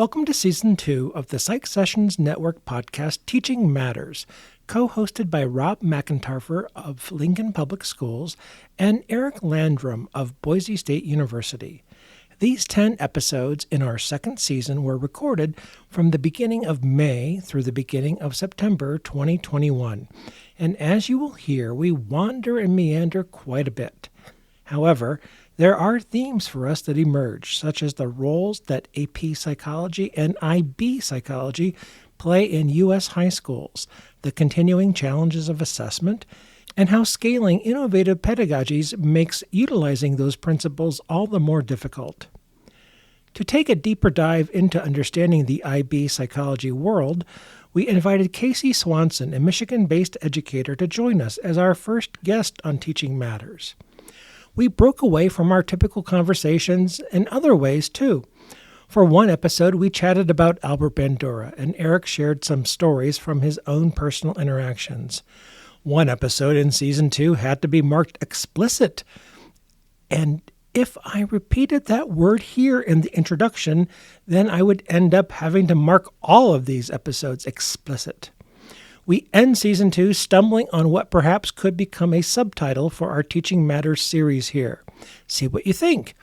Welcome to Season 2 of the Psych Sessions Network podcast Teaching Matters, co-hosted by Rob McIntarfer of Lincoln Public Schools and Eric Landrum of Boise State University. These 10 episodes in our second season were recorded from the beginning of May through the beginning of September 2021. And as you will hear, we wander and meander quite a bit. However, there are themes for us that emerge, such as the roles that AP Psychology and IB Psychology play in U.S. high schools, the continuing challenges of assessment, and how scaling innovative pedagogies makes utilizing those principles all the more difficult. To take a deeper dive into understanding the IB Psychology world, we invited Casey Swanson, a Michigan-based educator, to join us as our first guest on Teaching Matters. We broke away from our typical conversations in other ways, too. For one episode, we chatted about Albert Bandura, and Eric shared some stories from his own personal interactions. One episode in Season 2 had to be marked explicit. And if I repeated that word here in the introduction, then I would end up having to mark all of these episodes explicit. We end Season 2 stumbling on what perhaps could become a subtitle for our Teaching Matters series here. See what you think.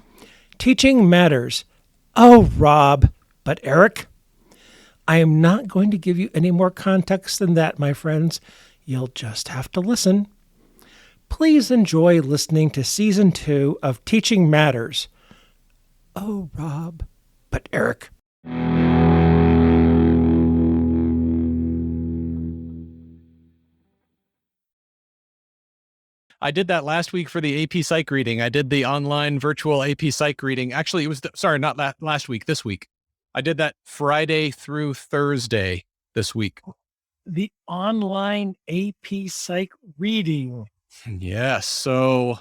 Teaching Matters. Oh, Rob. But Eric? I am not going to give you any more context than that, my friends. You'll just have to listen. Please enjoy listening to Season 2 of Teaching Matters. Oh, Rob. But Eric. I did that last week for the AP Psych reading. I did the online virtual AP Psych reading. Actually, it was, not last week, this week. I did that Friday through Thursday this week. The online AP Psych reading. Yes. So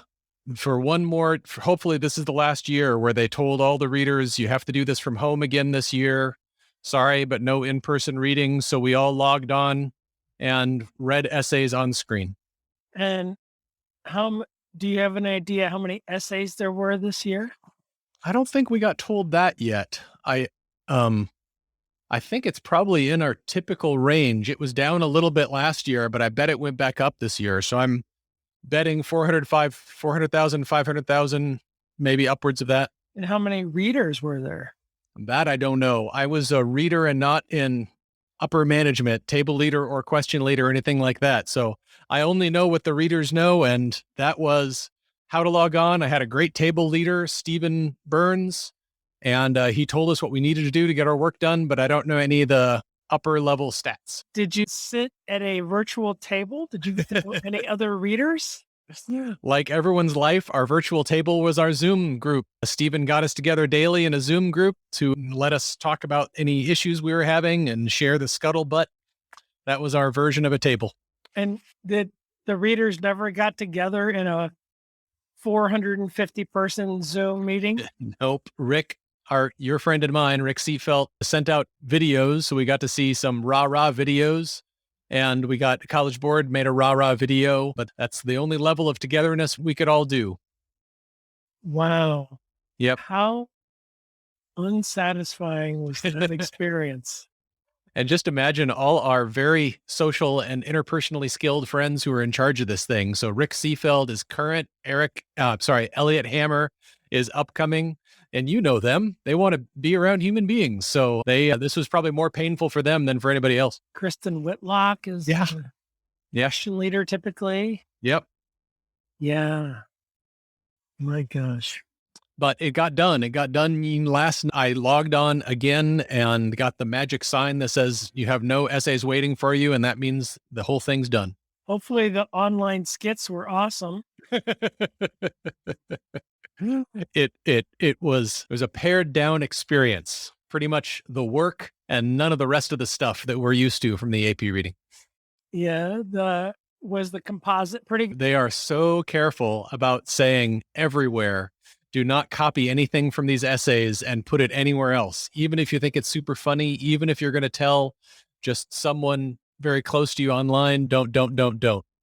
for one more, hopefully this is the last year where they told all the readers, you have to do this from home again this year. Sorry, but no in-person reading. So we all logged on and read essays on screen. And do you have an idea how many essays there were this year? I don't think we got told that yet. I think it's probably in our typical range. It was down a little bit last year, but I bet it went back up this year. So I'm betting 400,000, 500,000, maybe upwards of that. And how many readers were there? That I don't know. I was a reader and not in upper management, table leader or question leader or anything like that. So I only know what the readers know, and that was how to log on. I had a great table leader, Stephen Burns, and he told us what we needed to do to get our work done, but I don't know any of the upper level stats. Did you sit at a virtual table? Did you know any other readers? Like everyone's life, our virtual table was our Zoom group. Stephen got us together daily in a Zoom group to let us talk about any issues we were having and share the scuttlebutt. That was our version of a table. And did the readers never got together in a 450-person Zoom meeting? Nope. Rick, your friend and mine, Rick Seafelt, sent out videos. So we got to see some rah-rah videos. And we got College Board made a rah-rah video, but that's the only level of togetherness we could all do. Wow. Yep. How unsatisfying was that experience? And just imagine all our very social and interpersonally skilled friends who are in charge of this thing. So Rick Seafeld is current, Elliot Hammer is upcoming. And you know them. They want to be around human beings. So this was probably more painful for them than for anybody else. Kristen Whitlock is the question leader typically. Yep. Yeah. My gosh. But it got done. It got done last night. I logged on again and got the magic sign that says you have no essays waiting for you. And that means the whole thing's done. Hopefully the online skits were awesome. It was a pared down experience, pretty much the work and none of the rest of the stuff that we're used to from the AP reading. Yeah. Was the composite pretty good? They are so careful about saying everywhere, do not copy anything from these essays and put it anywhere else. Even if you think it's super funny, even if you're going to tell just someone very close to you online, don't.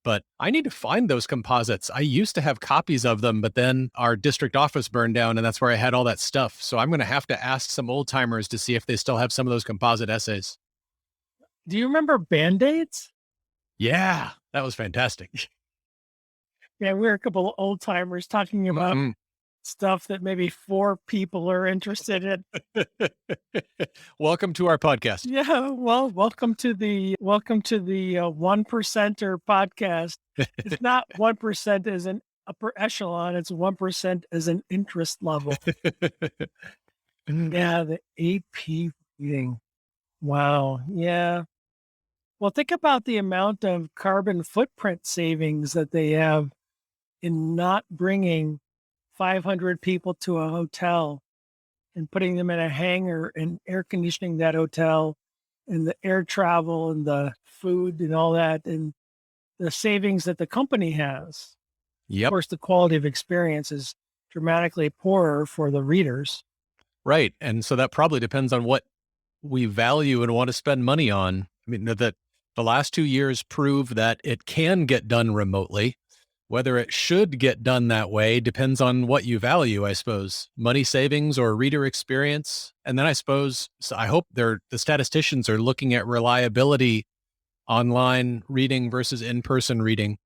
but I need to find those composites. I used to have copies of them, but then our district office burned down and that's where I had all that stuff. So I'm going to have to ask some old timers to see if they still have some of those composite essays. Do you remember Band-Aids? Yeah, that was fantastic. Yeah, we were a couple of old timers talking about stuff that maybe 4 people are interested in. Welcome to our podcast. Yeah, well, welcome to the 1%er podcast. It's not 1% as an upper echelon, it's 1% as an interest level. Yeah, the AP reading. Wow. Yeah. Well, think about the amount of carbon footprint savings that they have in not bringing 500 people to a hotel and putting them in a hangar and air conditioning that hotel and the air travel and the food and all that and the savings that the company has. Of Yep. course, the quality of experience is dramatically poorer for the readers. Right. And so that probably depends on what we value and want to spend money on. I mean, that the last 2 years prove that it can get done remotely. Whether it should get done that way depends on what you value, I suppose. Money savings or reader experience. And then I suppose, so I hope the statisticians are looking at reliability online reading versus in-person reading.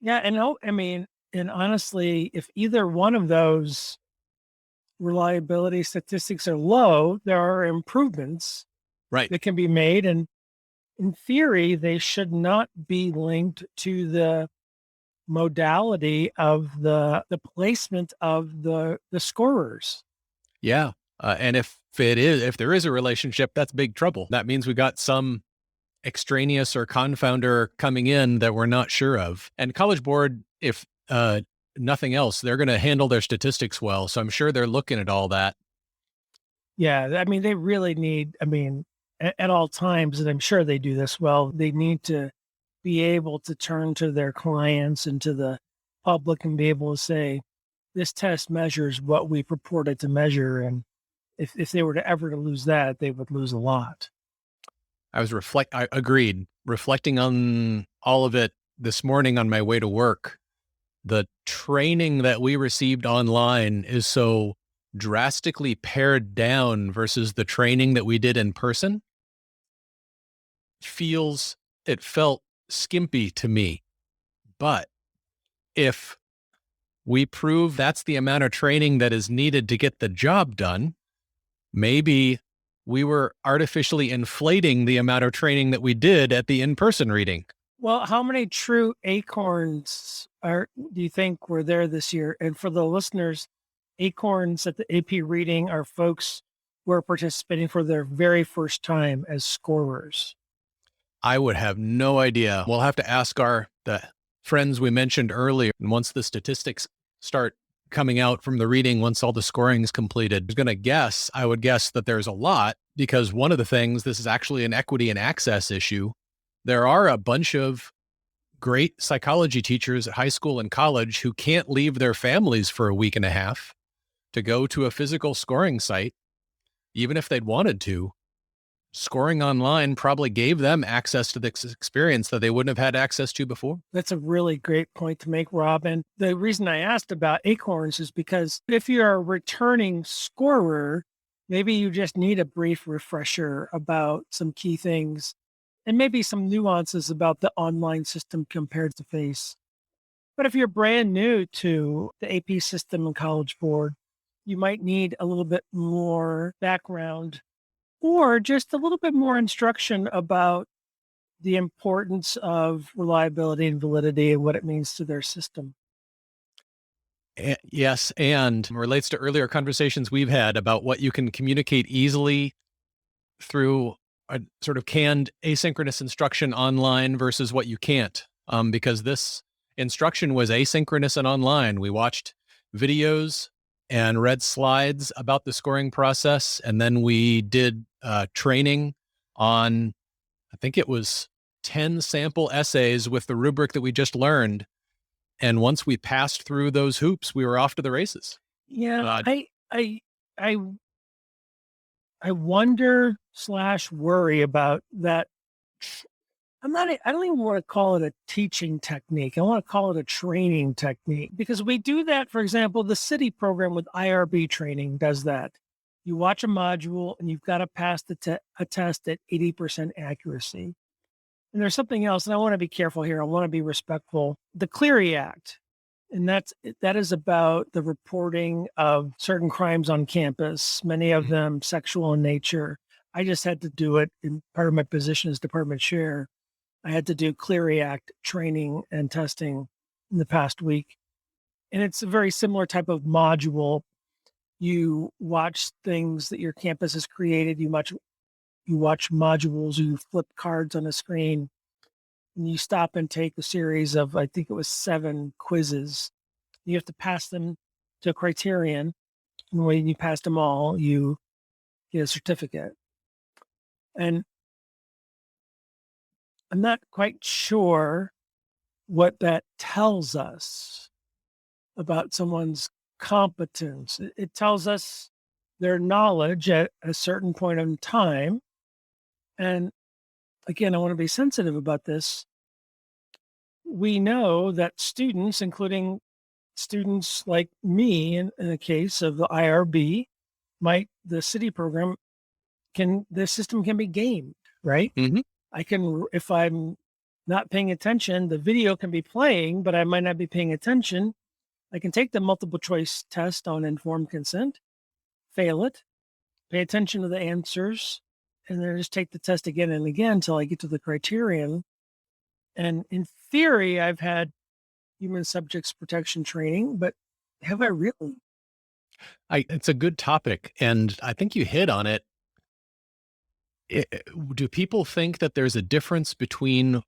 Yeah, and honestly, if either one of those reliability statistics are low, there are improvements Right. that can be made. And in theory, they should not be linked to the modality of the placement of the scorers. Yeah. And if there is a relationship, that's big trouble. That means we got some extraneous or confounder coming in that we're not sure of. And College Board, if nothing else, they're going to handle their statistics well. So I'm sure they're looking at all that. Yeah, I mean, they really need, at all times, and I'm sure they do this well, they need to be able to turn to their clients and to the public and be able to say, this test measures what we purported to measure. And if they were to ever to lose that, they would lose a lot. I agreed. Reflecting on all of it this morning on my way to work, the training that we received online is so drastically pared down versus the training that we did in person. It felt skimpy to me. But if we prove that's the amount of training that is needed to get the job done, maybe we were artificially inflating the amount of training that we did at the in-person reading. Well, how many true acorns do you think were there this year? And for the listeners, acorns at the AP reading are folks who are participating for their very first time as scorers. I would have no idea. We'll have to ask the friends we mentioned earlier. And once the statistics start coming out from the reading, once all the scoring is completed, I would guess that there's a lot, because one of the things, this is actually an equity and access issue. There are a bunch of great psychology teachers at high school and college who can't leave their families for a week and a half to go to a physical scoring site, even if they'd wanted to. Scoring online probably gave them access to this experience that they wouldn't have had access to before. That's a really great point to make, Rob. And the reason I asked about acorns is because if you're a returning scorer, maybe you just need a brief refresher about some key things and maybe some nuances about the online system compared to face. But if you're brand new to the AP system and College Board, you might need a little bit more background or just a little bit more instruction about the importance of reliability and validity and what it means to their system. Yes, and relates to earlier conversations we've had about what you can communicate easily through a sort of canned asynchronous instruction online versus what you can't. Because this instruction was asynchronous and online. We watched videos and read slides about the scoring process, and then we did training on, I think it was 10 sample essays with the rubric that we just learned. And once we passed through those hoops, we were off to the races. Yeah, I wonder / worry about that. I don't even want to call it a teaching technique. I want to call it a training technique because we do that. For example, the city program with IRB training does that. You watch a module and you've got to pass a test at 80% accuracy. And there's something else, and I want to be careful here. I want to be respectful. The Clery Act, and that is about the reporting of certain crimes on campus, many of them sexual in nature. I just had to do it in part of my position as department chair. I had to do Clery Act training and testing in the past week. And it's a very similar type of module. You watch things that your campus has created. You watch modules, you flip cards on a screen, and you stop and take a series of, I think it was 7 quizzes. You have to pass them to a criterion. And when you pass them all, you get a certificate. And I'm not quite sure what that tells us about someone's competence. It tells us their knowledge at a certain point in time. And again, I want to be sensitive about this. We know that students, including students like me in the case of the IRB, the city program, the system can be gamed, right? Mm-hmm. If I'm not paying attention, the video can be playing, but I might not be paying attention. I can take the multiple choice test on informed consent, fail it, pay attention to the answers, and then just take the test again and again until I get to the criterion. And in theory, I've had human subjects protection training, but have I really? It's a good topic, and I think you hit on it. Do people think that there's a difference between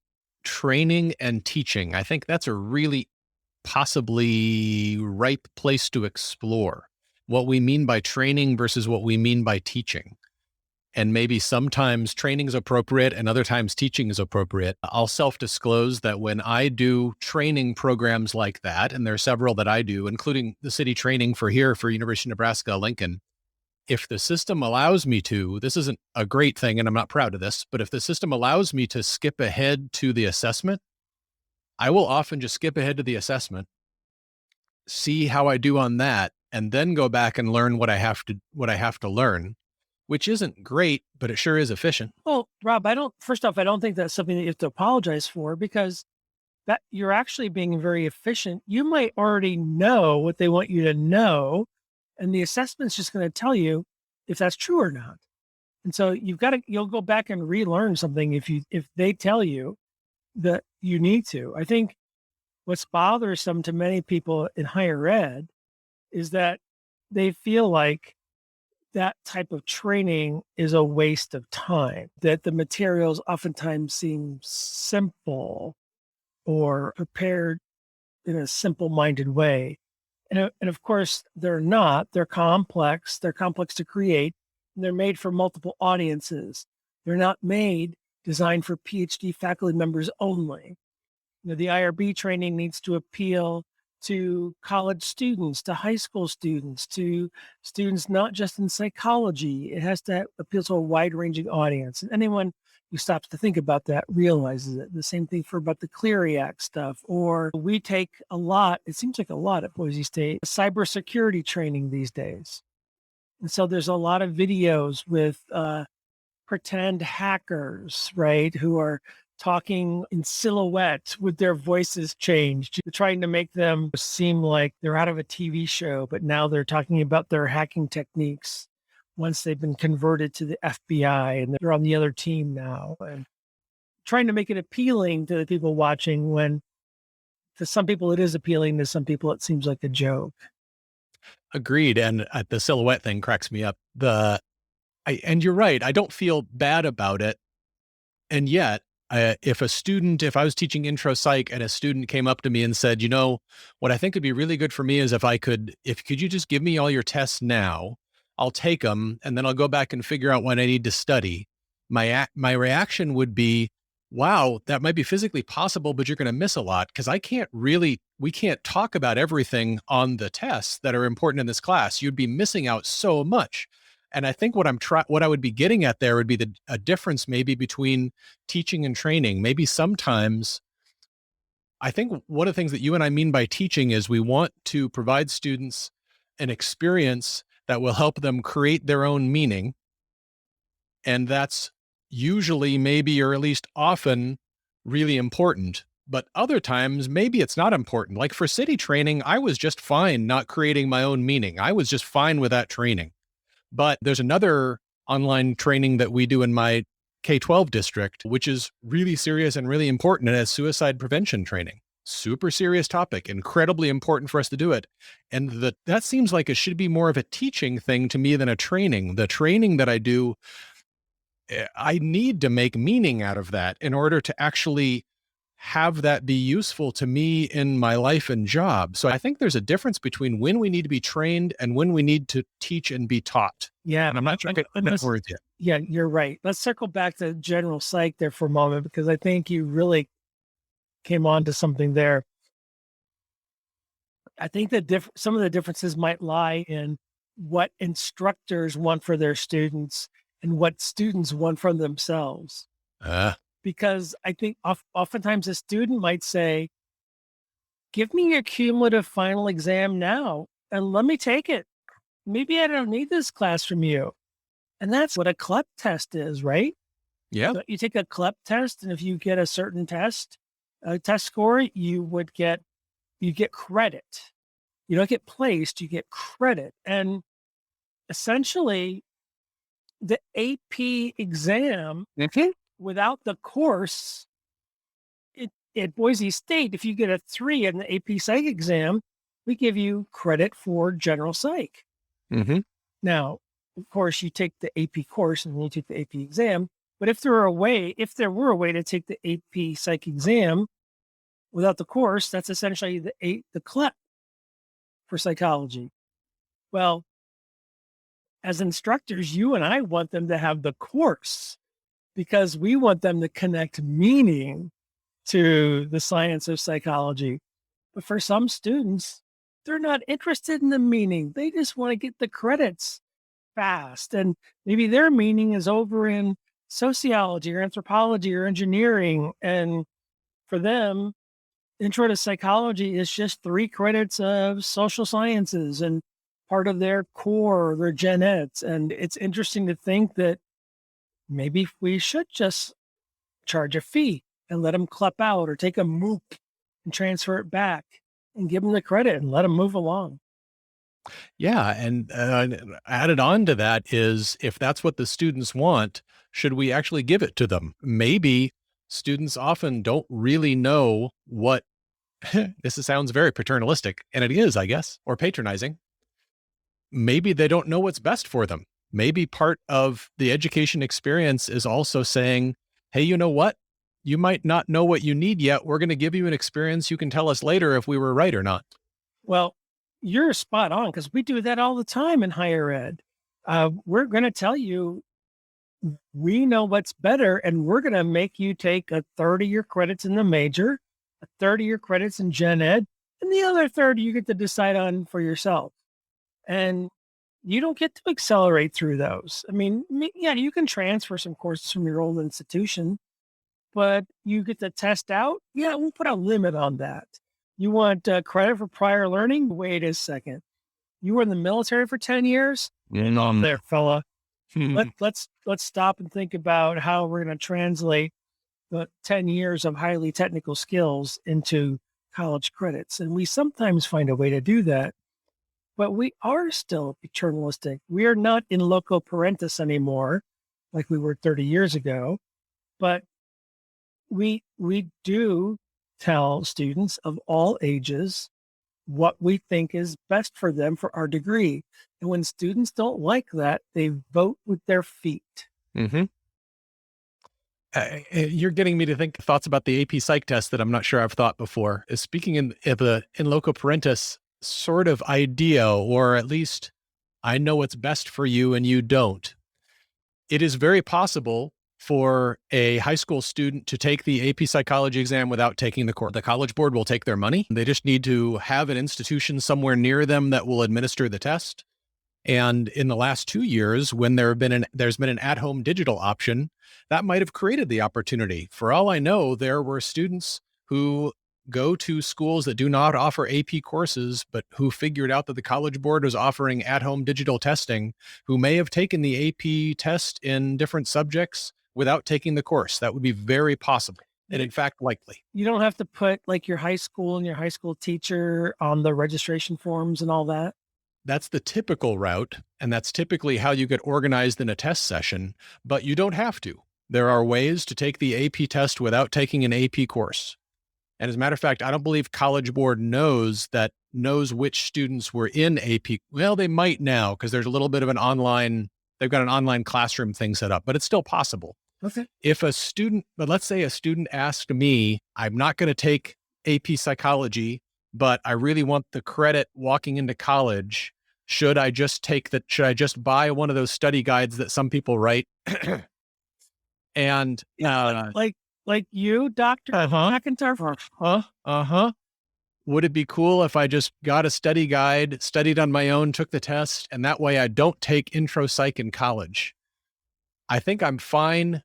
training and teaching? I think that's a really possibly ripe place to explore what we mean by training versus what we mean by teaching. And maybe sometimes training is appropriate and other times teaching is appropriate. I'll self-disclose that when I do training programs like that, and there are several that I do, including the city training for University of Nebraska, Lincoln, if the system allows me to, this isn't a great thing and I'm not proud of this, but if the system allows me to skip ahead to the assessment, I will often just skip ahead to the assessment, see how I do on that, and then go back and learn what I have to learn, which isn't great, but it sure is efficient. Well, Rob, first off, I don't think that's something that you have to apologize for because that you're actually being very efficient. You might already know what they want you to know, and the assessment's just going to tell you if that's true or not. And so you'll go back and relearn something if they tell you that you need to. I think what's bothersome to many people in higher ed is that they feel like that type of training is a waste of time, that the materials oftentimes seem simple or prepared in a simple-minded way. And of course, they're not. They're complex. They're complex to create. And they're made for multiple audiences. They're not designed for PhD faculty members only. The IRB training needs to appeal to college students, to high school students, to students not just in psychology. It has to appeal to a wide-ranging audience. And anyone who stops to think about that realizes it. The same thing about the Clery Act stuff. Or we take it seems like a lot at Boise State, cybersecurity training these days. And so there's a lot of videos with pretend hackers, right, who are talking in silhouette with their voices changed, trying to make them seem like they're out of a TV show, but now they're talking about their hacking techniques once they've been converted to the FBI and they're on the other team now. And trying to make it appealing to the people watching when to some people it is appealing, to some people it seems like a joke. Agreed. And the silhouette thing cracks me up. And you're right. I don't feel bad about it. And yet, if I was teaching intro psych and a student came up to me and said, what I think would be really good for me is could you just give me all your tests now, I'll take them and then I'll go back and figure out what I need to study. My reaction would be, wow, that might be physically possible, but you're going to miss a lot because we can't talk about everything on the tests that are important in this class. You'd be missing out so much. And I think what I would be getting at there would be a difference maybe between teaching and training. Maybe sometimes I think one of the things that you and I mean by teaching is we want to provide students an experience that will help them create their own meaning. And that's usually, maybe, or at least often, really important. But other times, maybe it's not important. Like for city training, I was just fine not creating my own meaning. I was just fine with that training. But there's another online training that we do in my K-12 district, which is really serious and really important. And it's suicide prevention training. Super serious topic, incredibly important for us to do it. And that seems like it should be more of a teaching thing to me than a training. The training that I do, I need to make meaning out of that in order to actually have that be useful to me in my life and job. So I think there's a difference between when we need to be trained and when we need to teach and be taught. Yeah. And I'm not sure I get that word yet. Yeah, you're right. Let's circle back to general psych there for a moment, because I think you really came on to something there. I think that some of the differences might lie in what instructors want for their students and what students want from themselves. Because I think oftentimes a student might say, give me your cumulative final exam now and let me take it. Maybe I don't need this class from you. And that's what a CLEP test is, right? Yeah. So you take a CLEP test, and if you get a certain test score, you get credit. You don't get placed, you get credit. And essentially, the AP exam, without the course, at Boise State, if you get a 3 in the AP Psych exam, we give you credit for general psych. Now, of course, you take the AP course and then you take the AP exam. But if there were a way to take the AP Psych exam without the course, that's essentially the CLEP for psychology. Well, as instructors, you and I want them to have the course because we want them to connect meaning to the science of psychology. But for some students, they're not interested in the meaning. They just want to get the credits fast. And maybe their meaning is over in sociology or anthropology or engineering. And for them, intro to psychology is just 3 credits of social sciences and part of their core, their gen eds. And it's interesting to think that maybe we should just charge a fee and let them CLEP out, or take a MOOC and transfer it back and give them the credit and let them move along. Yeah. And added on to that is, if that's what the students want, should we actually give it to them? Maybe students often don't really know what this sounds very paternalistic, and it is, I guess, or patronizing. Maybe they don't know what's best for them. Maybe part of the education experience is also saying, hey, you know what? You might not know what you need yet. We're going to give you an experience. You can tell us later if we were right or not. Well, you're spot on, because we do that all the time in higher ed. We're going to tell you, we know what's better, and we're going to make you take a 30 of your credits in the major, a 30 of your credits in gen ed, and the other 30 you get to decide on for yourself. And you don't get to accelerate through those. I mean, yeah, you can transfer some courses from your old institution, but you get to test out. Yeah, we'll put a limit on that. You want credit for prior learning? Wait a second. You were in the military for 10 years? There, fella. Let's stop and think about how we're going to translate the 10 years of highly technical skills into college credits. And we sometimes find a way to do that. But we are still paternalistic. We are not in loco parentis anymore, like we were 30 years ago. But we do tell students of all ages what we think is best for them for our degree. And when students don't like that, they vote with their feet. You're getting me to think thoughts about the AP Psych test that I'm not sure I've thought before. Speaking in loco parentis sort of idea, or at least I know what's best for you and you don't. It is very possible for a high school student to take the AP psychology exam without taking the course. The College Board will take their money. They just need to have an institution somewhere near them that will administer the test. And in the last 2 years, when there's been an at-home digital option, that might have created the opportunity. For all I know, there were students who go to schools that do not offer AP courses, but who figured out that the College Board was offering at-home digital testing, who may have taken the AP test in different subjects without taking the course. That would be very possible, and in fact, likely. You don't have to put like your high school and your high school teacher on the registration forms and all that. That's the typical route, and that's typically how you get organized in a test session, but you don't have to. There are ways to take the AP test without taking an AP course. And as a matter of fact, I don't believe College Board knows which students were in AP. Well, they might now because there's a little bit of they've got an online classroom thing set up, but it's still possible. Okay. But let's say a student asked me, I'm not going to take AP psychology, but I really want the credit walking into college. Should I just buy one of those study guides that some people write? And like you, Dr. McIntyre. Would it be cool if I just got a study guide, studied on my own, took the test, and that way I don't take intro psych in college? I think I'm fine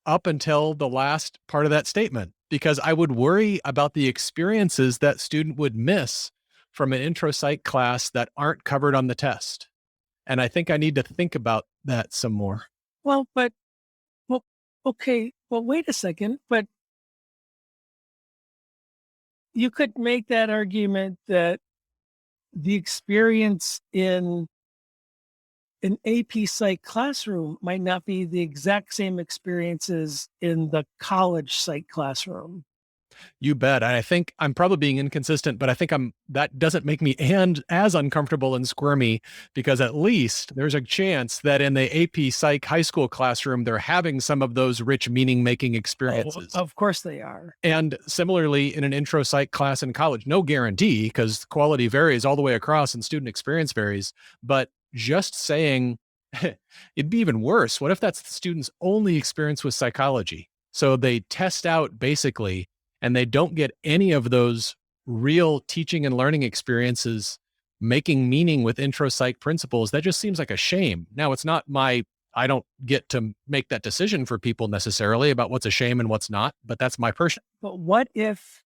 up until the last part of that statement, because I would worry about the experiences that student would miss from an intro psych class that aren't covered on the test. And I think I need to think about that some more. Well, okay. Well, wait a second. But you could make that argument that the experience in an AP Psych classroom might not be the exact same experiences in the college Psych classroom. You bet. And I think I'm probably being inconsistent, but I think that doesn't make me as uncomfortable and squirmy, because at least there's a chance that in the AP Psych high school classroom, they're having some of those rich meaning making experiences. Of course they are. And similarly, in an intro psych class in college, no guarantee, because quality varies all the way across and student experience varies. But just saying, it'd be even worse. What if that's the student's only experience with psychology? So they test out basically, and they don't get any of those real teaching and learning experiences making meaning with intro psych principles. That just seems like a shame. Now, it's not I don't get to make that decision for people necessarily about what's a shame and what's not, but that's my person. But what if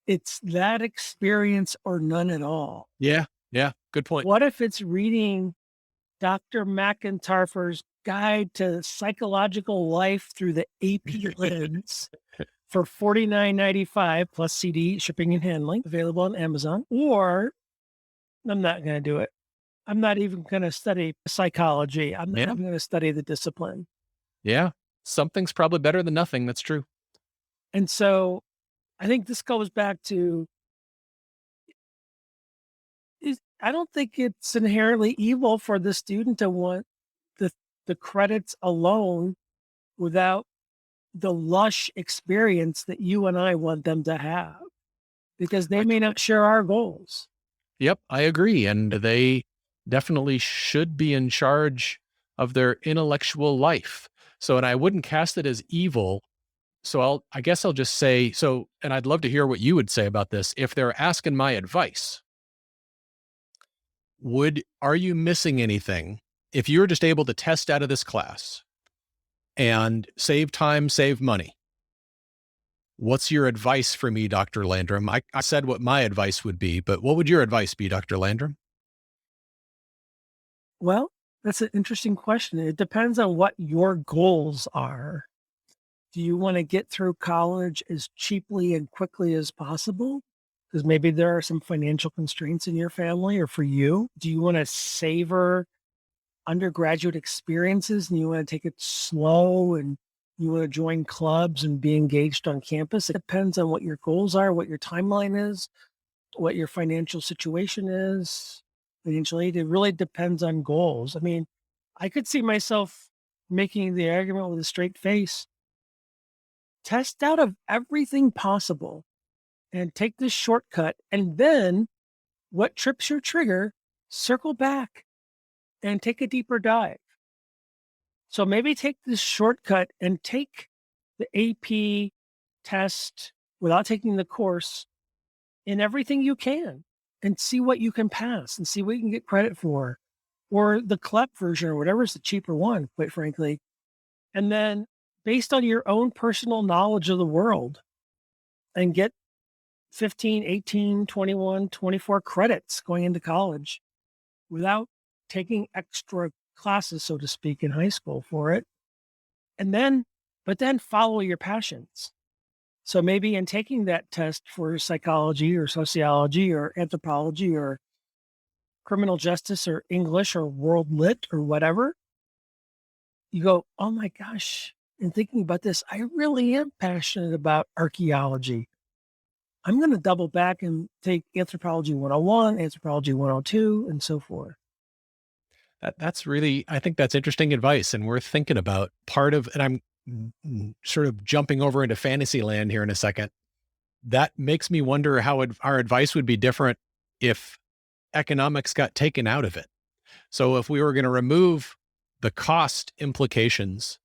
it's that experience or none at all? Yeah. Good point. What if it's reading Dr. McIntyre's Guide to Psychological Life through the AP lens for $49.95 plus CD shipping and handling, available on Amazon? Or I'm not going to do it. I'm not even going to study psychology. I'm not even going to study the discipline. Yeah. Something's probably better than nothing. That's true. And so I think this goes back to, I don't think it's inherently evil for the student to want the credits alone without the lush experience that you and I want them to have, because they may not share our goals. Yep, I agree. And they definitely should be in charge of their intellectual life. So, and I wouldn't cast it as evil. So I guess I'll just say, and I'd love to hear what you would say about this. If they're asking my advice, are you missing anything? If you're just able to test out of this class and save time, save money, what's your advice for me, Dr. Landrum? I said what my advice would be, but what would your advice be, Dr. Landrum? Well, that's an interesting question. It depends on what your goals are. Do you want to get through college as cheaply and quickly as possible? Because maybe there are some financial constraints in your family or for you. Do you want to savor undergraduate experiences and you want to take it slow and you want to join clubs and be engaged on campus? It depends on what your goals are, what your timeline is, what your financial situation is, financial aid. It really depends on goals. I mean, I could see myself making the argument with a straight face. Test out of everything possible and take this shortcut. And then what trips your trigger, circle back and take a deeper dive. So maybe take this shortcut and take the AP test without taking the course in everything you can and see what you can pass and see what you can get credit for. or the CLEP version or whatever's the cheaper one, quite frankly. And then based on your own personal knowledge of the world and get 15, 18, 21, 24 credits going into college without taking extra classes, so to speak, in high school for it. And then, but then follow your passions. So maybe in taking that test for psychology or sociology or anthropology or criminal justice or English or world lit or whatever, you go, oh my gosh, in thinking about this, I really am passionate about archaeology. I'm going to double back and take anthropology 101, anthropology 102, and so forth. That's really, I think that's interesting advice and worth thinking about. Part of, and I'm sort of jumping over into fantasy land here in a second. That makes me wonder how our advice would be different if economics got taken out of it. So if we were going to remove the cost implications,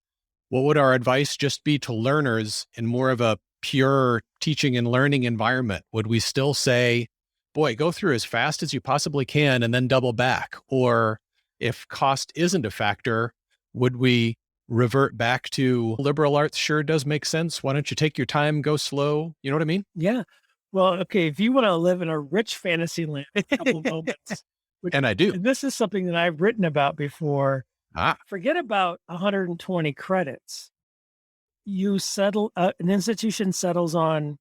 what would our advice just be to learners in more of a pure teaching and learning environment? Would we still say, boy, go through as fast as you possibly can and then double back? Or if cost isn't a factor, would we revert back to liberal arts sure does make sense? Why don't you take your time, go slow? You know what I mean? Yeah. Well, okay, if you want to live in a rich fantasy land, a couple moments, which, And I do. and this is something that I've written about before. Ah, Forget about 120 credits. You settle, an institution settles on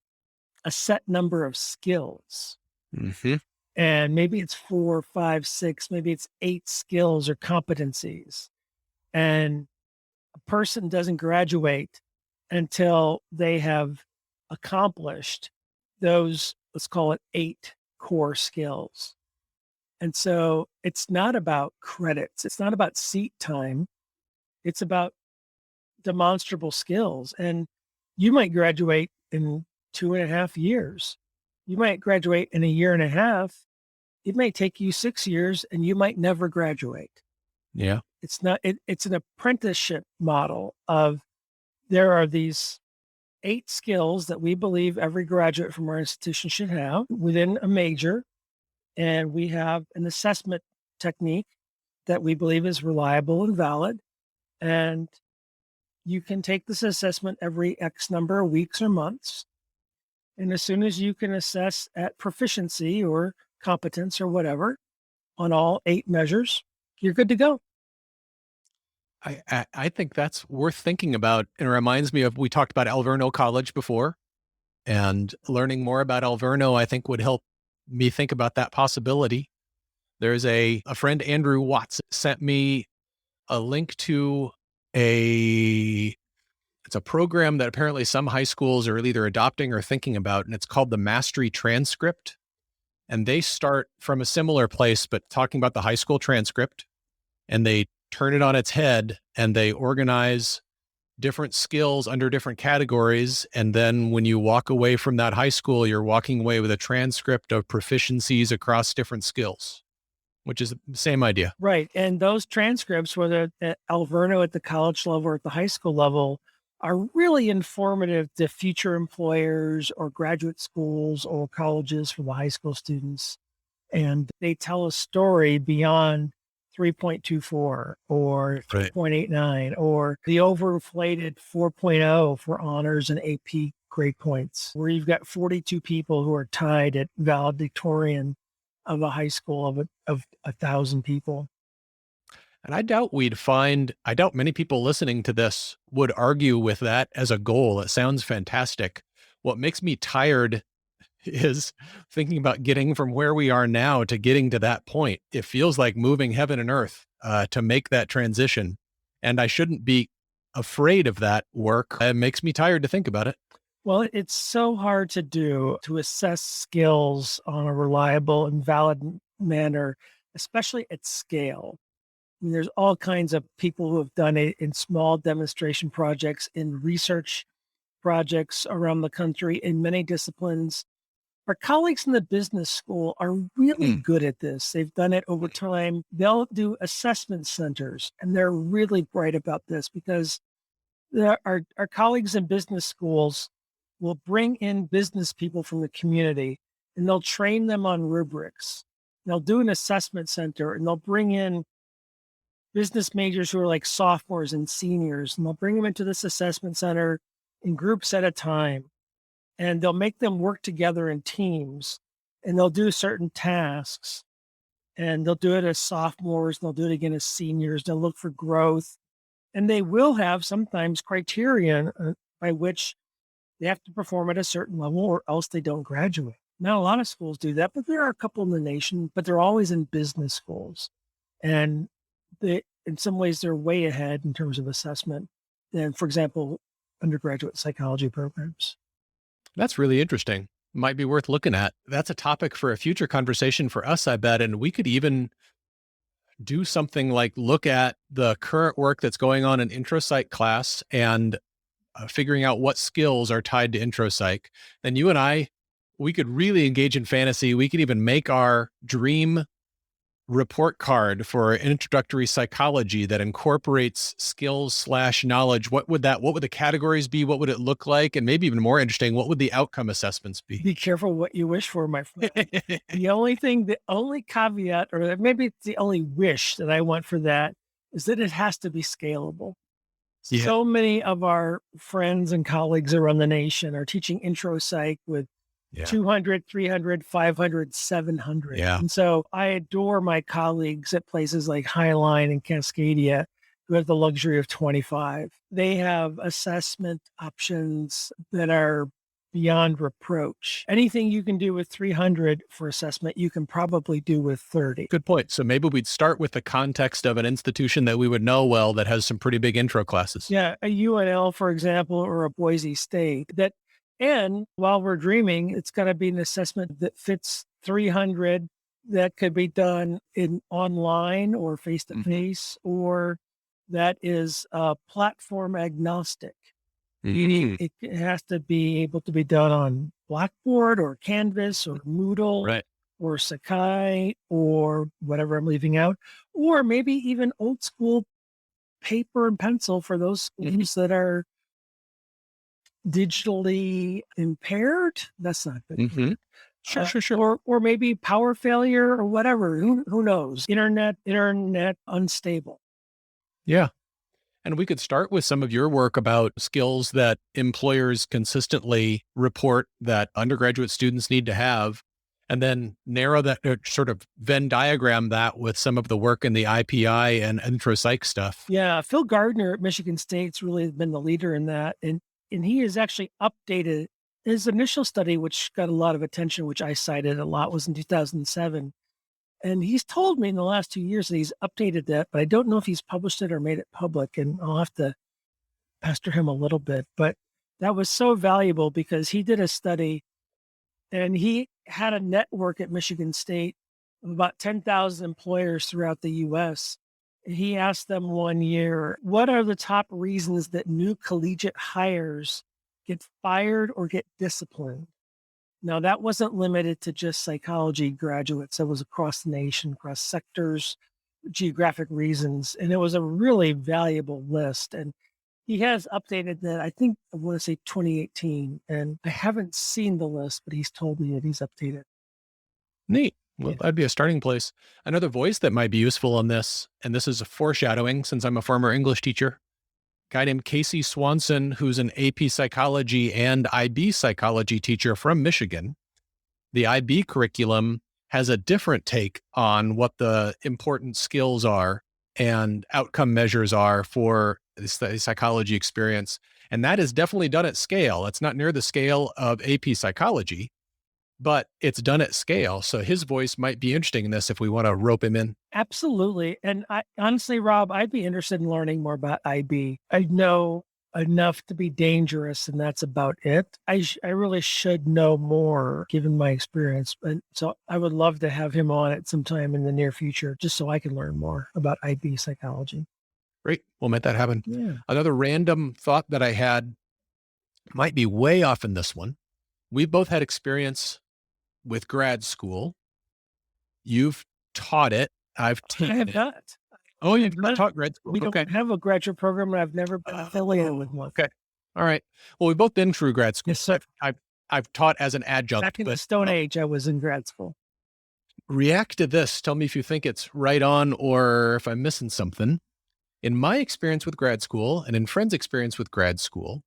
a set number of skills. hmm And maybe it's 4, 5, 6, maybe it's 8 skills or competencies. And a person doesn't graduate until they have accomplished those, let's call it 8 core skills. And so it's not about credits. It's not about seat time. It's about demonstrable skills. And you might graduate in 2.5 years. You might graduate in a year and a half. It may take you 6 years and you might never graduate. yeah. It's not, it's an apprenticeship model of there are these 8 skills that we believe every graduate from our institution should have within a major. And we have an assessment technique that we believe is reliable and valid. And you can take this assessment every X number of weeks or months. And as soon as you can assess at proficiency or competence or whatever on all 8 measures, you're good to go. I think that's worth thinking about. It reminds me of, we talked about Alverno College before, and learning more about Alverno, I think, would help me think about that possibility. There's a friend, Andrew Watts, sent me a link to it's a program that apparently some high schools are either adopting or thinking about, and it's called the Mastery Transcript. And they start from a similar place, but talking about the high school transcript, and they turn it on its head and they organize different skills under different categories. And then when you walk away from that high school, you're walking away with a transcript of proficiencies across different skills, which is the same idea. Right. And those transcripts, whether at Alverno at the college level or at the high school level, are really informative to future employers or graduate schools or colleges for the high school students. And they tell a story beyond 3.24 or Right. 3.89 or the overinflated 4.0 for honors and AP grade points, where you've got 42 people who are tied at valedictorian of a high school of 1,000 people. And I doubt many people listening to this would argue with that as a goal. It sounds fantastic. What makes me tired is thinking about getting from where we are now to getting to that point. It feels like moving heaven and earth to make that transition. And I shouldn't be afraid of that work. It makes me tired to think about it. Well, it's so hard to do to assess skills on a reliable and valid manner, especially at scale. I mean, there's all kinds of people who have done it in small demonstration projects, in research projects around the country, in many disciplines. Our colleagues in the business school are really good at this. They've done it over time. They'll do assessment centers, and they're really bright about this because our colleagues in business schools will bring in business people from the community, and they'll train them on rubrics. They'll do an assessment center, and they'll bring in business majors who are like sophomores and seniors, and they'll bring them into this assessment center in groups at a time, and they'll make them work together in teams, and they'll do certain tasks, and they'll do it as sophomores, and they'll do it again as seniors. They'll look for growth, and they will have sometimes criterion by which they have to perform at a certain level or else they don't graduate. Now, a lot of schools do that, but there are a couple in the nation, but they're always in business schools. And in some ways, they're way ahead in terms of assessment than, for example, undergraduate psychology programs. That's really interesting. Might be worth looking at. That's a topic for a future conversation for us, I bet. And we could even do something like look at the current work that's going on in intro psych class and figuring out what skills are tied to intro psych. Then you and I, we could really engage in fantasy. We could even make our dream report card for introductory psychology that incorporates skills / knowledge. What would the categories be? What would it look like? And maybe even more interesting, what would the outcome assessments be? Be careful what you wish for, my friend. The only caveat, or maybe it's the only wish that I want for that, is that it has to be scalable. Yeah. So many of our friends and colleagues around the nation are teaching intro psych with 200, 300, 500, 700. Yeah. And so I adore my colleagues at places like Highline and Cascadia who have the luxury of 25. They have assessment options that are beyond reproach. Anything you can do with 300 for assessment, you can probably do with 30. Good point. So maybe we'd start with the context of an institution that we would know well that has some pretty big intro classes. Yeah, a UNL, for example, or a Boise State. And while we're dreaming, it's got to be an assessment that fits 300 that could be done online or face-to-face, or that is platform agnostic. It has to be able to be done on Blackboard or Canvas or Moodle or Sakai or whatever I'm leaving out, or maybe even old school paper and pencil for those schools that are digitally impaired. That's not good. Sure. Or maybe power failure or whatever. Who knows? Internet unstable. Yeah. And we could start with some of your work about skills that employers consistently report that undergraduate students need to have, and then narrow that, sort of Venn diagram that with some of the work in the IPI and intro psych stuff. Yeah. Phil Gardner at Michigan State's really been the leader in that. And he has actually updated his initial study, which got a lot of attention, which I cited a lot, was in 2007. And he's told me in the last 2 years that he's updated that, but I don't know if he's published it or made it public, and I'll have to pester him a little bit. But that was so valuable because he did a study and he had a network at Michigan State of about 10,000 employers throughout the US. He asked them one year, what are the top reasons that new collegiate hires get fired or get disciplined? Now, that wasn't limited to just psychology graduates. It was across the nation, across sectors, geographic reasons. And it was a really valuable list. And he has updated that, I think, I want to say 2018. And I haven't seen the list, but he's told me that he's updated. Neat. Well, that'd be a starting place. Another voice that might be useful on this, and this is a foreshadowing since I'm a former English teacher, a guy named Casey Swanson, who's an AP psychology and IB psychology teacher from Michigan. The IB curriculum has a different take on what the important skills are and outcome measures are for the psychology experience. And that is definitely done at scale. It's not near the scale of AP psychology, but it's done at scale. So his voice might be interesting in this if we want to rope him in. Absolutely. And I honestly, Rob, I'd be interested in learning more about IB. I know enough to be dangerous, and that's about it. I really should know more given my experience. And so I would love to have him on at some time in the near future, just so I can learn more about IB psychology. Great. We'll make that happen. Yeah. Another random thought that I had might be way off in this one. We've both had experience with grad school. You've taught it. I have not. Oh, you've not taught grad school. We don't have a graduate program, and I've never been affiliated with one. Okay. All right. Well, we've both been through grad school. Yes, sir. I've taught as an adjunct. Back in the Stone Age, I was in grad school. react to this. Tell me if you think it's right on or if I'm missing something. In my experience with grad school and in friends' experience with grad school,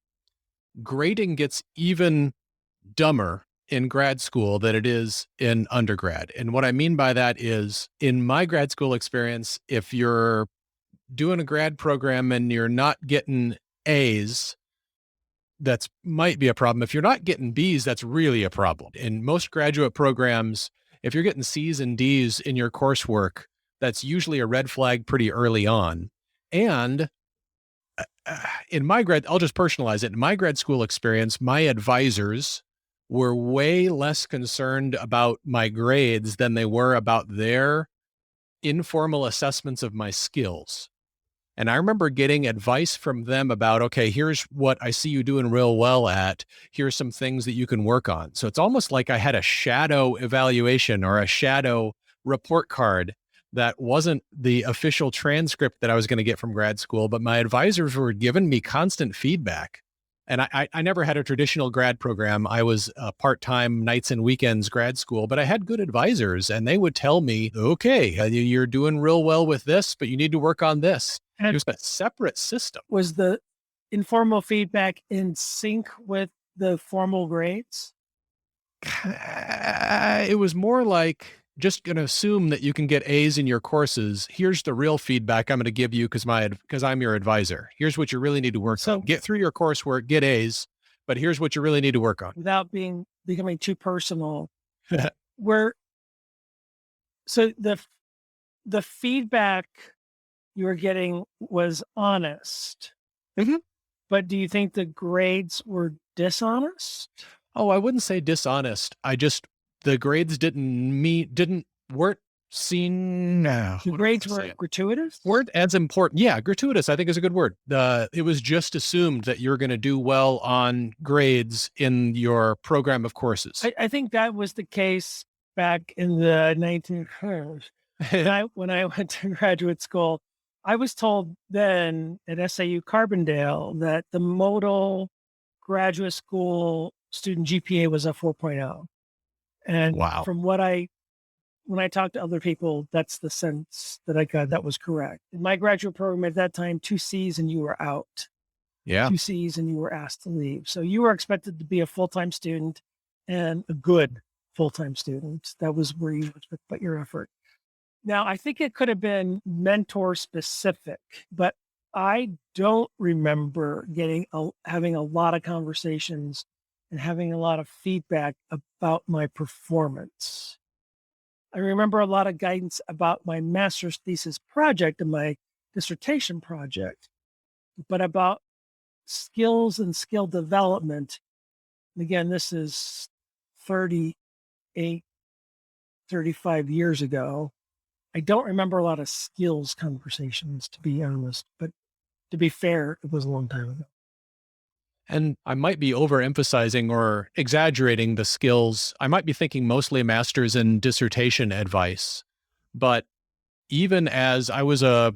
grading gets even dumber in grad school than it is in undergrad. And what I mean by that is in my grad school experience, if you're doing a grad program and you're not getting A's, that's might be a problem. If you're not getting B's, that's really a problem. In most graduate programs, if you're getting C's and D's in your coursework, that's usually a red flag pretty early on. And in my I'll just personalize it. In my grad school experience, my advisors were way less concerned about my grades than they were about their informal assessments of my skills. And I remember getting advice from them about, okay, here's what I see you doing real well at. Here's some things that you can work on. So it's almost like I had a shadow evaluation or a shadow report card that wasn't the official transcript that I was going to get from grad school, but my advisors were giving me constant feedback. And I never had a traditional grad program. I was a part-time nights and weekends grad school, but I had good advisors and they would tell me, okay, you're doing real well with this, but you need to work on this. It was a separate system. Was the informal feedback in sync with the formal grades? It was more like, just going to assume that you can get A's in your courses. Here's the real feedback I'm going to give you because I'm your advisor. Here's what you really need to work on. Get through your coursework, get A's, but here's what you really need to work on. Without becoming too personal. So the feedback you were getting was honest. Mm-hmm. But do you think the grades were dishonest? Oh, I wouldn't say dishonest. The grades weren't seen. The grades were gratuitous? Weren't as important. Yeah, gratuitous, I think is a good word. It was just assumed that you're going to do well on grades in your program of courses. I think that was the case back in the 1900s. When I went to graduate school, I was told then at SAU Carbondale that the modal graduate school student GPA was a 4.0. And wow. From when I talked to other people, that's the sense that I got that was correct. In my graduate program at that time, 2 C's and you were out. Yeah. 2 C's and you were asked to leave. So you were expected to be a full-time student and a good full-time student. That was where you put your effort. Now, I think it could have been mentor specific, but I don't remember having a lot of conversations and having a lot of feedback about my performance. I remember a lot of guidance about my master's thesis project and my dissertation project, but about skills and skill development. And again, this is 35 years ago. I don't remember a lot of skills conversations, to be honest, but to be fair, it was a long time ago. And I might be overemphasizing or exaggerating the skills. I might be thinking mostly master's and dissertation advice. But even as I was a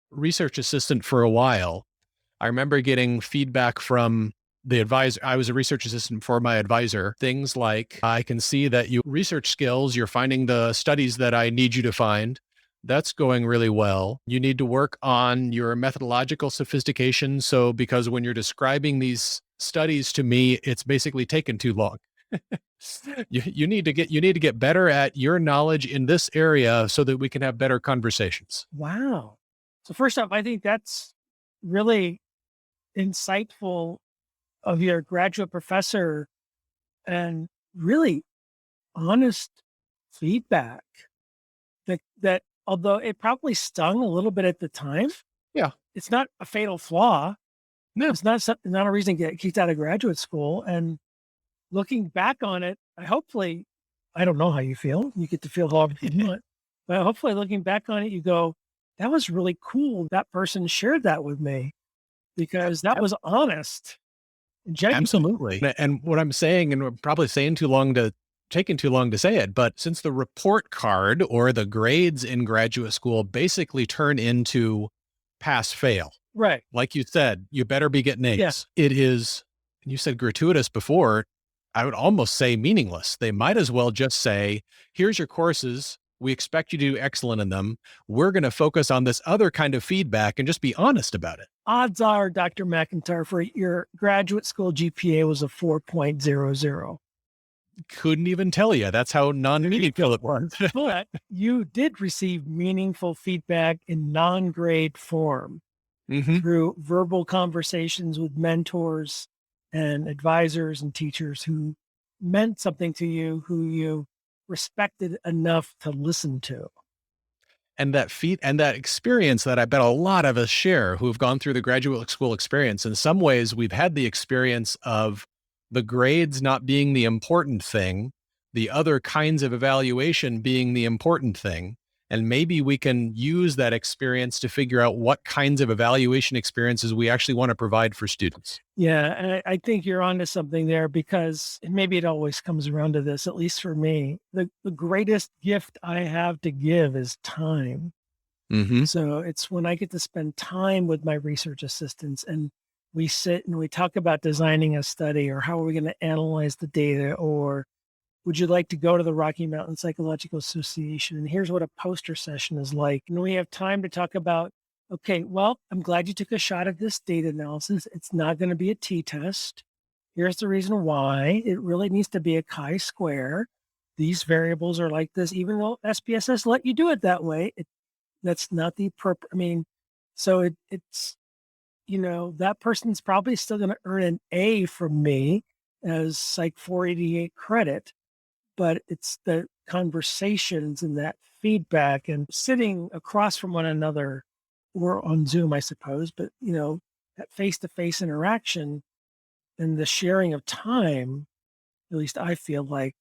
research assistant for a while, I remember getting feedback from the advisor. I was a research assistant for my advisor. Things like, I can see that you research skills, you're finding the studies that I need you to find. That's going really well. You need to work on your methodological sophistication. So, because when you're describing these studies to me, it's basically taken too long. you need to get better at your knowledge in this area so that we can have better conversations. Wow. So first off, I think that's really insightful of your graduate professor and really honest feedback that although it probably stung a little bit at the time, yeah, it's not a fatal flaw. No, it's not a reason to get kicked out of graduate school. And looking back on it, I don't know how you feel. You get to feel however you want, but hopefully looking back on it, you go, that was really cool. That person shared that with me because that was honest. Absolutely. And what I'm saying, and we're probably taking too long to say it, but since the report card or the grades in graduate school basically turn into pass fail. Right. Like you said, you better be getting A's. Yeah. It is, and you said gratuitous before, I would almost say meaningless. They might as well just say, here's your courses. We expect you to do excellent in them. We're going to focus on this other kind of feedback and just be honest about it. Odds are, Dr. McIntyre, for your graduate school GPA was a 4.00. Couldn't even tell you. That's how non-meaningful it was. But you did receive meaningful feedback in non-grade form through verbal conversations with mentors and advisors and teachers who meant something to you, who you respected enough to listen to. And that experience that I bet a lot of us share who have gone through the graduate school experience. In some ways, we've had the experience of the grades not being the important thing, the other kinds of evaluation being the important thing. And maybe we can use that experience to figure out what kinds of evaluation experiences we actually want to provide for students. Yeah, and I think you're onto something there, because and maybe it always comes around to this, at least for me. The greatest gift I have to give is time. So it's when I get to spend time with my research assistants and we sit and we talk about designing a study, or how are we going to analyze the data, or would you like to go to the Rocky Mountain Psychological Association? And here's what a poster session is like. And we have time to talk about, okay, well, I'm glad you took a shot at this data analysis. It's not going to be a t-test. Here's the reason why. It really needs to be a chi-square. These variables are like this, even though SPSS let you do it that way. That's not the appropriate. I mean, so it's, that person's probably still going to earn an A from me as Psych 488 credit, but it's the conversations and that feedback and sitting across from one another, or on Zoom, I suppose, but that face-to-face interaction and the sharing of time, at least I feel like,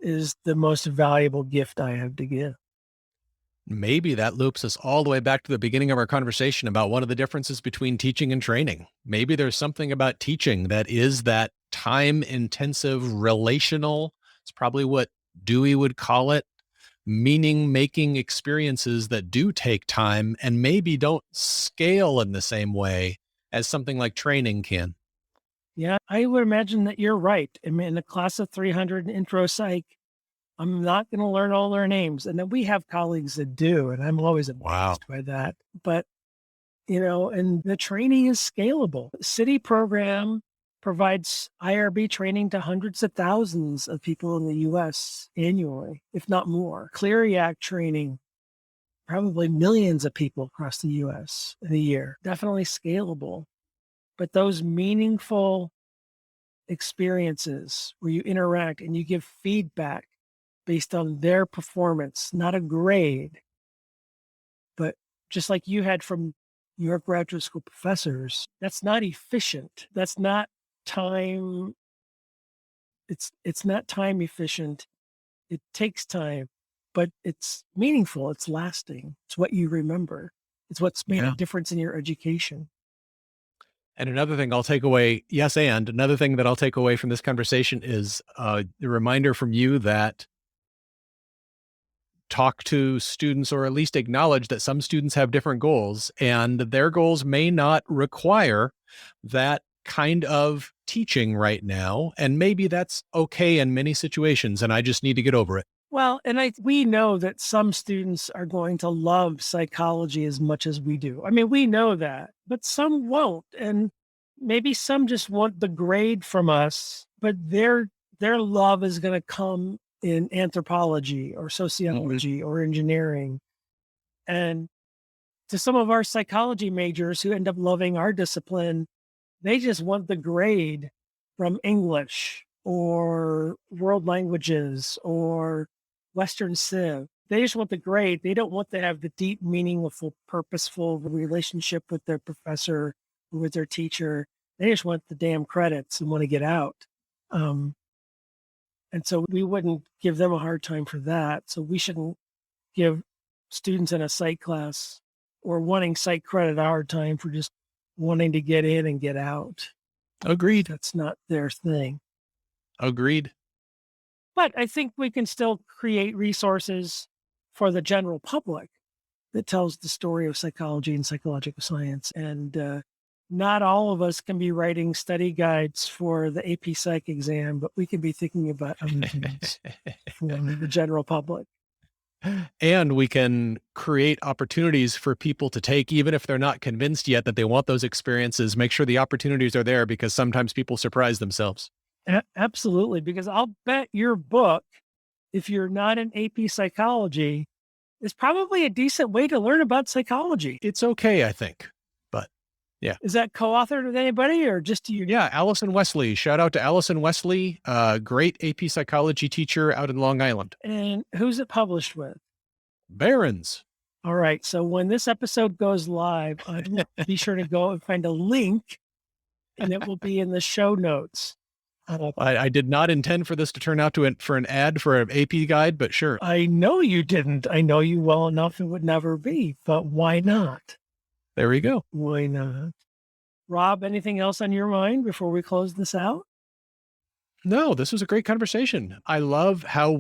is the most valuable gift I have to give. Maybe that loops us all the way back to the beginning of our conversation about one of the differences between teaching and training. Maybe there's something about teaching that is that time intensive, relational, it's probably what Dewey would call it, meaning making experiences that do take time and maybe don't scale in the same way as something like training can. Yeah, I would imagine that you're right. I mean, in a class of 300 in intro psych, I'm not going to learn all their names. And then we have colleagues that do, and I'm always amazed by that. But, and the training is scalable. The city program provides IRB training to hundreds of thousands of people in the US annually, if not more. Clery Act training, probably millions of people across the US in a year. Definitely scalable. But those meaningful experiences where you interact and you give feedback based on their performance, not a grade, but just like you had from your graduate school professors, that's not efficient. That's not time. It's not time efficient. It takes time, but it's meaningful. It's lasting. It's what you remember. It's what's made a difference in your education. And another thing I'll take away, another thing that I'll take away from this conversation is the reminder from you that talk to students, or at least acknowledge that some students have different goals and their goals may not require that kind of teaching right now. And maybe that's okay in many situations. And I just need to get over it. Well, and we know that some students are going to love psychology as much as we do. I mean, we know that, but some won't. And maybe some just want the grade from us, but their love is going to come in anthropology or sociology or engineering. And to some of our psychology majors who end up loving our discipline, they just want the grade from English or world languages or Western Civ. They just want the grade. They don't want to have the deep, meaningful, purposeful relationship with their professor or with their teacher. They just want the damn credits and want to get out. And so we wouldn't give them a hard time for that. So we shouldn't give students in a psych class or wanting psych credit a hard time for just wanting to get in and get out. Agreed. That's not their thing. Agreed. But I think we can still create resources for the general public that tells the story of psychology and psychological science. And not all of us can be writing study guides for the AP Psych exam, but we can be thinking about other things for the general public. And we can create opportunities for people to take, even if they're not convinced yet that they want those experiences. Make sure the opportunities are there, because sometimes people surprise themselves. Absolutely. Because I'll bet your book, if you're not in AP psychology, is probably a decent way to learn about psychology. It's okay, I think. But yeah. Is that co-authored with anybody or just you? Yeah, Allison Wesley. Shout out to Allison Wesley, great AP psychology teacher out in Long Island. And who's it published with? Barron's. All right. So when this episode goes live, be sure to go and find a link, and it will be in the show notes. I did not intend for this to turn out for an ad for an AP guide, but sure. I know you didn't. I know you well enough it would never be, but why not? There we go. Why not? Rob, anything else on your mind before we close this out? No, this was a great conversation. I love how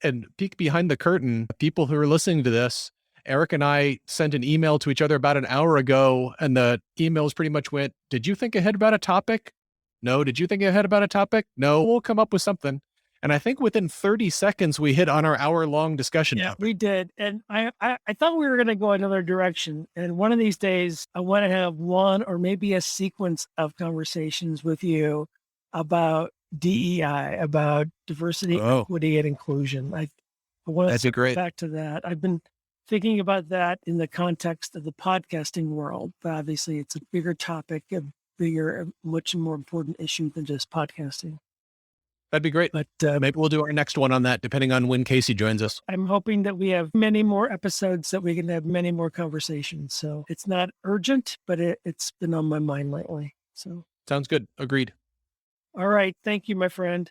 and peek behind the curtain, people who are listening to this, Eric and I sent an email to each other about an hour ago, and the emails pretty much went, did you think ahead about a topic? No. Did you think ahead about a topic? No. We'll come up with something. And I think within 30 seconds, we hit on our hour-long discussion. Yeah, we did. And I thought we were going to go another direction. And one of these days, I want to have one or maybe a sequence of conversations with you about DEI, about diversity, equity, and inclusion. I want to go back to that. I've been thinking about that in the context of the podcasting world. But obviously, it's a bigger topic, a bigger, much more important issue than just podcasting. That'd be great. But maybe we'll do our next one on that, depending on when Casey joins us. I'm hoping that we have many more episodes, that we can have many more conversations. So it's not urgent, but it's been on my mind lately. So sounds good. Agreed. All right. Thank you, my friend.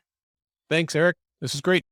Thanks, Eric. This is great.